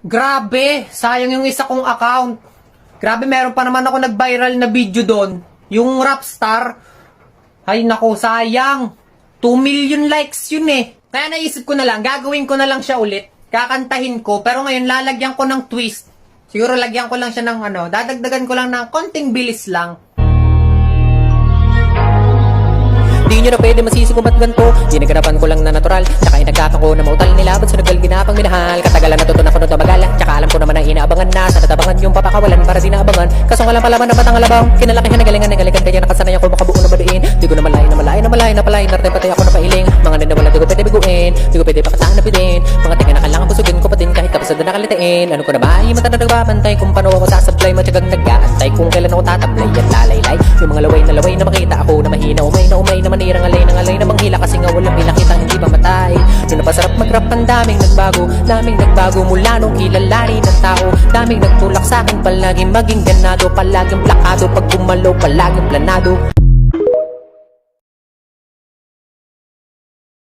Grabe, sayang yung isa kong account. Grabe, meron pa naman ako nag-viral na video doon. Yung Rapstar. Ay nako, sayang. 2 million likes yun eh. Kaya naisip ko na lang, gagawin ko na lang siya ulit. Kakantahin ko, pero ngayon lalagyan ko ng twist. Siguro lagyan ko lang siya ng dadagdagan ko lang ng konting bilis lang. Di nyo na pwede masisi kung ba't ganito. Ginaganapan ko lang na natural. Tsaka inagkakan ko na mautal nila. Ba't sunagal ginapang minahal? Katagalan natutunan ko na tumagal. Tsaka alam ko naman na inaabangan na. Sa natabangan yung papakawalan para di naabangan. Kaso nga lang palaman na batang alabang. Kinalakihan na galingan na galikan. Kaya nakasanay ako makabuo na baduin. Di ko na malayo na palay. Nartay patay ako na pailing. Mga nanawalan di ko pwede biguin. Di ko pwede pakataan na pitin. Mga tinga na kailangan busugin ko pa din. Kahit kapasad na nakalitain. Ano ko na ba? Mata na nagbabantay. Kung paano ako sasablay. Matyagang nag-aantay. Kung kailan ako tatablay at lalaylay. Yung mga laway na makita ako na mahina. Umay na manirang alay na manghila kasi nga walang pinakita hindi pa matay. Doon napasarap mag-rap ang daming nagbago mula nung kilalanin ng tao. Daming nagtulak sa akin palaging maging ganado, palaging plakado, pag gumalaw palaging planado.